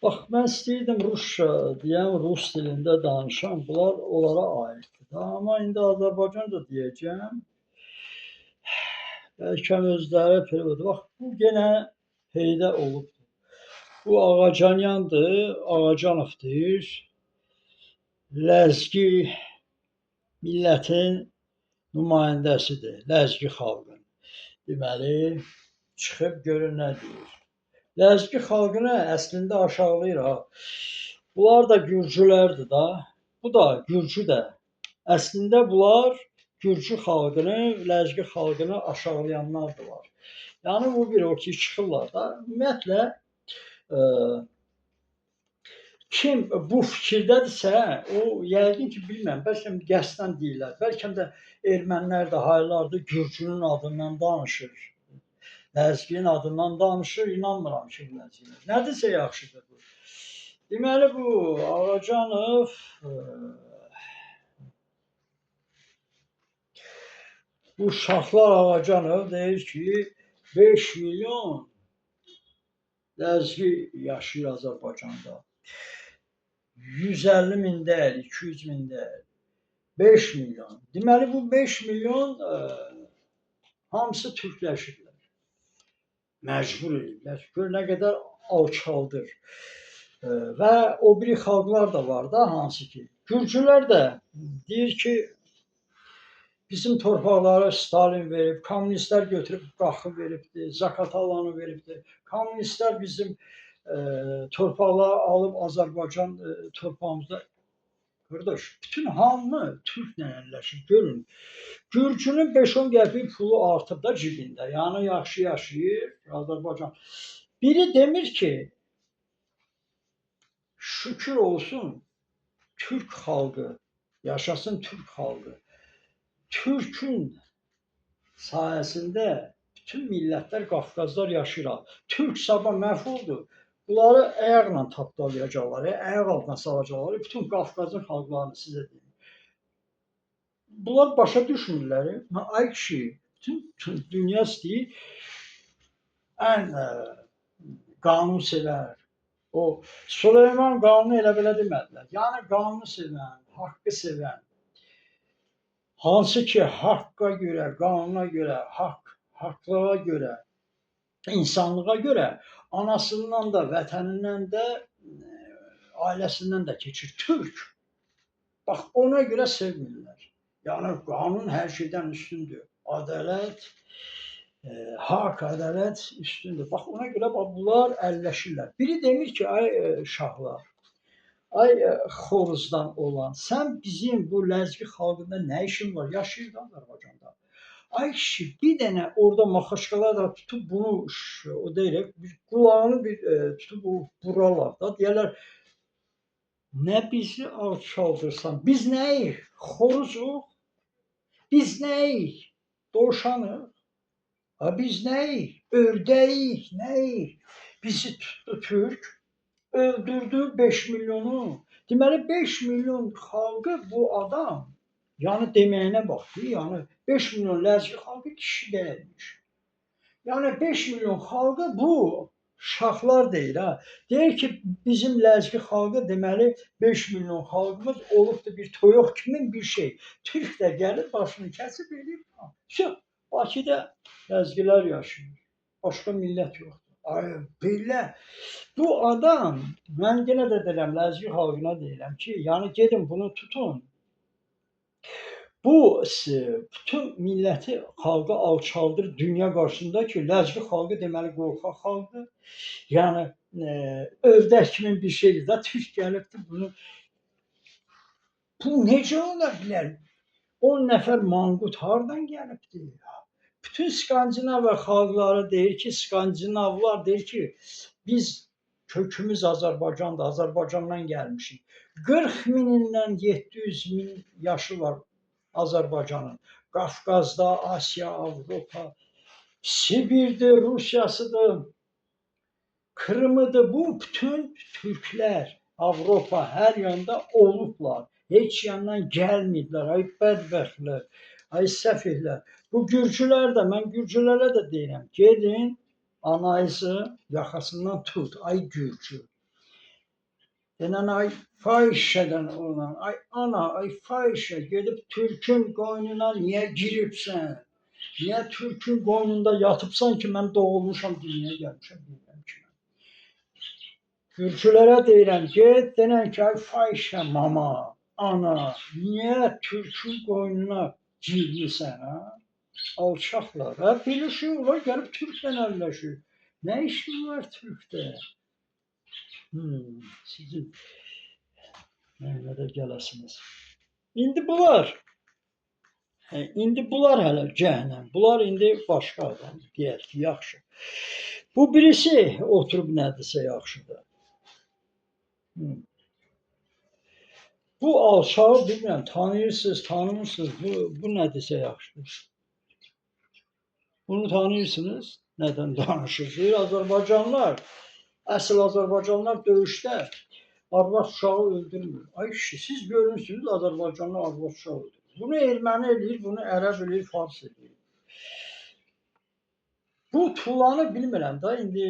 Bax, mən istəyirdim Rusça deyəm, rus dilində danışam. Bunlar onlara aiddir da. Amma indi Azərbaycanca deyəcəm. Bəlkə özləri period. Bax, bu yenə heydə olubdur. Bu Ağacanyandır, Ağacanovdur. Ləzgi millətin nümayəndəsidir, Ləzgi xalqın. Deməli, çıxıb görün nə deyir. Ləzgi xalqını əslində aşağılayır ha. Bunlar da gürcülərdir da. Bu da gürcü də. Əslində bunlar gürcü xalqını, Ləzgi xalqını aşağılayanlardılar. Yəni bu bir o ki çıxırlar da. Ümumiyyətlə kim bu fikirdədirsə, o yəqin ki bilmirəm, bəlkə qəsdən deyirlər. Bəlkə də ermənilər də haylardır gürcünün adından danışır. Ləzginin adından danışır, inanmıram ki, Ləzginin. Nədirsə yaxşıdır bu. Deməli, bu Ağacanov bu Şahlar Ağacanov deyir ki, 5 milyon Ləzgi yaşayır Azərbaycanda. 150 min deyil, 200 min deyil. 5 milyon. Deməli, bu 5 milyon hamısı türkləşirlər. Məcbur edirlər. Gör nə qədər alçaldır. Və o biri xalqlar da var da, hansı ki. Gürcülər də deyir ki, bizim torpaqları Stalin verib, kommunistlər götürüb qaxı veribdir, Zaqatalanı veribdir. Kommunistlər bizim torpaqları alıb Azərbaycan torpağımızda. Qardaş, bütün hamı türklə əlləşir. Görün, Gürcünün 5-10 qəpik pulu artıb da cibində. Yəni yaxşı yaşayır Azərbaycan. Biri demir ki, şükür olsun Türk xalqı, yaşasın Türk xalqı. Türkün sayəsində bütün millətlər, Qafqazlar yaşayır. Türk sabah məhv oldu. Bunları ayaqla tapdalayacaqlar, ayaq altına salacaqlar. Bütün Qafqazın xalqlarını sizə deyim. Bunlar başa düşmürlər. Ay kişi, bütün dünya istəyir ən qanun sevər. O Süleyman qanunu elə belə demədilər. Yəni qanunu sevən, haqqı sevən, hansı ki haqqa görə, qanuna görə, haqlığa görə, insanlığa görə anasından da, vətənindən də, ailəsindən də keçir. Türk. Bax, ona görə sevmirlər. Yəni qanun hər şeydən üstündür. Ədalət, haqq, ədalət üstündür. Bax, ona görə bunlar əlləşirlər. Biri demir ki, ay şahlar, ay xoruzdan olan, sən bizim bu Ləzgi xalqında nə işin var? Yaşayır da Azərbaycanda. Ay kişi, bir dənə orada maxaşkalar da tutub bunu, o deyil, qulağını bir tutub vurarlar da, deyərlər, nə bizi alçaldırsan, biz nəyik? Xoruzuq? Biz nəyik? Dovşanıq? Biz nəyik? Ördəyik, nəyik? Bizi tutdu Türk, öldürdü 5 milyonu. Deməli 5 milyon xalqı bu adam, yəni deməyinə bax, yəni 5 milyon Ləzgi xalqı kişi deyilmiş. Yəni 5 milyon xalqı bu şahlar deyir ha. Deyir ki, bizim Ləzgi xalqı deməli 5 milyon xalqımız olubdur bir toyuq kimi bir şey. Türk də gəlir başını kəsib eləyib. Bakıda Ləzgilər yaşayır. Başqa millət yoxdur. Ay belə. Bu adam, mən yenə də deyirəm, Ləzgi xalqına deyirəm ki, yəni gedin bunu tutun. Bu bütün milləti, xalqı alçaldır dünya qarşısında ki, Ləzgi xalqı deməli qorxaq xalqdır. Yəni ördək kimi bir şeydir də, Türk gəlibdir bunu. Bu necə ola bilər? 10 nəfər manqut hardan gəlibdir? Bütün Skandinav xalqları deyir ki, Skandinavlar deyir ki, biz kökümüz Azərbaycandır, Azərbaycandan gəlmişik. 40 minindən 700 min yaşı var Azərbaycanın. Qafqazda, Asiya, Avropa, Sibirdir, Rusiyasıdır, Krımıdır. Bu bütün türklər Avropa hər yanda olublar. Heç yandan gəlməyiblər. Ay bədbəxtlər, ay səfihlər. Bu gürcülər də, mən gürcülərə də deyirəm, gedin anayızı yaxasından tut, ay gürcü. Denən ay fahişədən olan, ay ana, ay fahişə gedib türkün qoynuna niyə giribsən? Niyə türkün qoynunda yatıbsan ki, mən doğulmuşam, dünyaya gəlmişəm, deyirəm ki. Türkülərə deyirəm, get, denən ki, ay fahişə mama, ana, niyə türkün qoynuna girmisən, ha? Alçaqlar, hə? Birləşir, onlar gəlib türklə əlləşir. Nə işin var türkdə? Sizin mənə də gələsiniz. İndi bunlar hələ cəhənnəm. Bunlar indi başqa adam, deyək ki, yaxşı. Bu birisi oturub nədirsə yaxşıdır. Bu alçağı bilmirəm, tanıyırsınız, tanımırsınız, bu nədirsə yaxşıdır. Bunu tanıyırsınız, nədən danışırsınız? Azərbaycanlılar, əsl Azərbaycanlılar döyüşdə arvad uşağı öldürmür. Ay kişi, siz görürsünüz Azərbaycanlı arvad uşağı öldürür. Bunu erməni eləyir, bunu ərəb eləyir, fars eləyir. Bu tuğlanı bilmirəm da, indi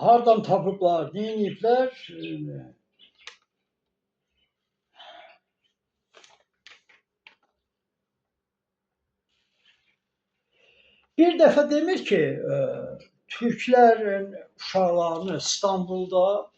hardan tapıblar, neyiniblər? Bir dəfə demir ki, Türklərin uşaqlarını İstanbulda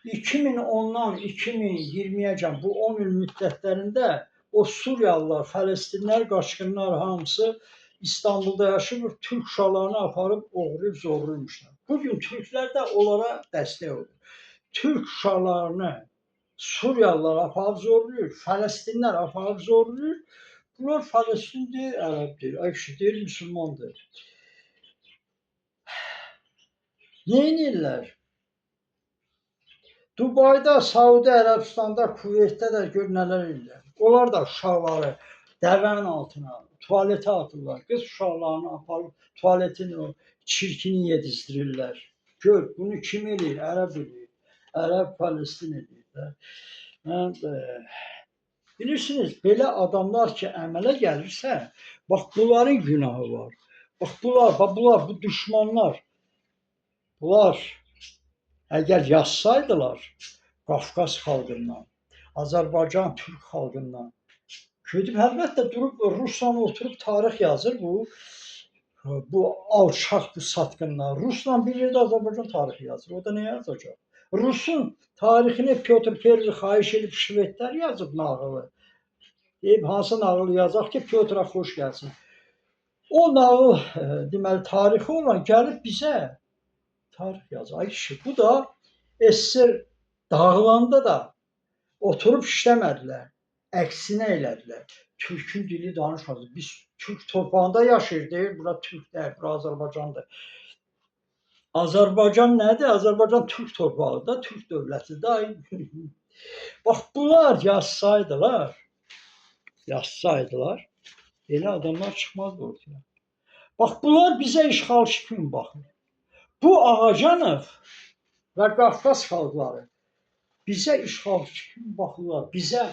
2010-dan 2020-yəcən bu 10 il müddətlərində o Suriyalılar, Fələstinlər, qaçqınlar hamısı İstanbulda yaşayır, Türk uşaqlarını aparıb oğruyub zorluymuşlar. Bugün Türklər də onlara dəstək olur. Türk uşaqlarını Suriyalılar aparıb zorluyur, Fələstinlər aparıb zorluyur. Bunlar Fələstindir, ərəbdir, ay kişi deyir, müsəlmandır. Neynirlər? Dubayda, Saudi Ərəbistanda, Kuveytdə də gör nələr edirlər. Onlar da uşaqları dəvənin altına, tualetə atırlar. Qız uşaqlarını aparıb tualetin o çirkini yedizdirirlər. Gör, bunu kim eləyir? Ərəb eləyir. Ərəb Fələstin eləyir. Bilirsiniz, belə adamlar ki, əmələ gəlirsə, bax, bunların günahı var. Bax, bunlar, bu düşmanlar, bunlar əgər yazsaydılar Qafqaz xalqından, Azərbaycan Türk xalqından, gedib əlbəttə durub Rusla oturub tarix yazır bu alçaq, bu satqınlar. Rusla bir yerdə Azərbaycan tarixi yazır. O da nə yazacaq? Rusun tarixini Pyotr Perli xahiş edib şvedlər yazıb nağılı. Deyib, hansı nağılı yazaq ki, Pyotra xoş gəlsin. O nağıl, deməli, tarixi olan gəlib bizə tarix yazır. Ay kişi, bu da SSR dağılanda da oturub işləmədilər. Əksinə elədilər. Türkün dili danışmadı. Biz Türk torpağında yaşayırdıq. Bura Türk deyil, bura Azərbaycandır. Azərbaycan nədir? Azərbaycan Türk torpağıdır, Türk dövlətidir. Bax, bunlar yazsaydılar, elə adamlar çıxmazdı ortaya. Bax, bunlar bizə işğalçı kimi baxır. Bu Ağacanov və Qafqaz xalqları bizə işğalçı kimi baxırlar, bizə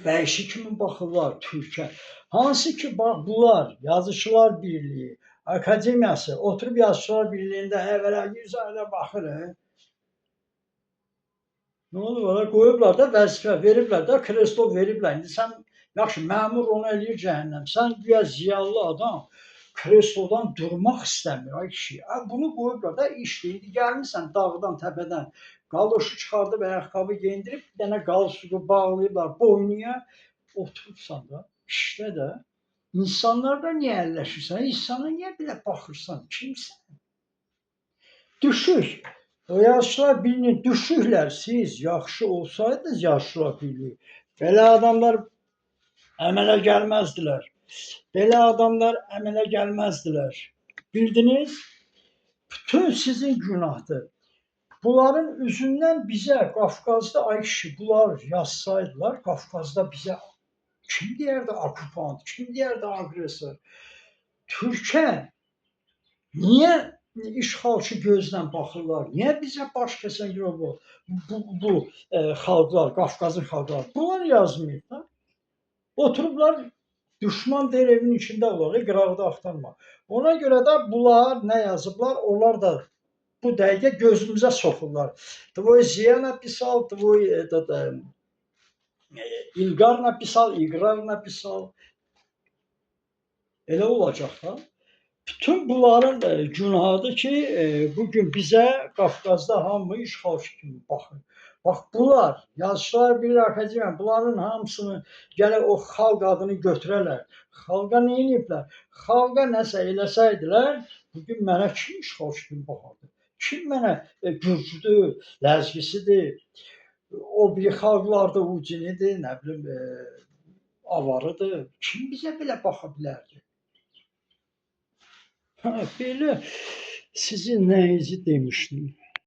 vəhşi kimi baxırlar Türkə. Hansı ki, bax, bunlar Yazıçılar Birliyi, Akademiyası oturub Yazıçılar Birliyində əvvələ yüzlərlə baxır. Nə olur? Qoyublar da vəzifə, veriblər də, kreslo veriblər. İndi sən, yaxşı, məmur onu eləyir cəhənnəm. Sən güya ziyalı adam kreslodan durmaq istəmir, ay kişi. Bunu qoyublar da işdir. İndi gəlmirsən dağdan, təpədən, qaloşu çıxardıb, ayaqqabı geyindirib, bir dənə qalsuqu bağlayıblar boynuna, oturubsan da, işdə də. İnsanlarla niyə əlləşirsən? İnsana niyə belə baxırsan? Kimsən? Düşük. O Yazıçılar Birliyi düşüklər. Siz yaxşı olsaydınız Yazıçılar Birliyi, belə adamlar əmələ gəlməzdilər. Belə adamlar əmələ gəlməzdilər. Bildiniz? Bütün sizin günahdır. Bunların üzündən bizə Qafqazda, ay kişi, bunlar yazsaydılar, Qafqazda bizə kim deyərdi okupant, kim deyərdi agresor? Türkə niyə işğalçı gözlə baxırlar? Niyə bizə baş kəsən bu xalqlar, Qafqazın xalqları? Bunlar yazmayıb da. Oturublar Düşman deyir evin içində olaq, qıraqda axtarma. Ona görə də bunlar nə yazıblar, onlar da bu dəqiqə gözümüzə soxurlar. Твой Ziya написал, твой этот İlqar написал, İqrar написal. Elə olacaq da. Bütün bunların günahıdır ki, bugün bizə Qafqazda hamı işğalçı kimi baxır. Bax bunlar, yazıçılar bilir akademiya, bunların hamısını gələk o xalq adını götürərlər. Xalqa nə ediblər? Xalqa nəsə eləsəydilər, bugün mənə kim işğalçı kimi baxardı? Kim mənə gürcüdür, ləzgisidir, o biri xalqlarda ucinidir, nə bilim, avarıdır. Kim bizə belə baxa bilərdi? Ha, belə sizin nəyinizi demişdim?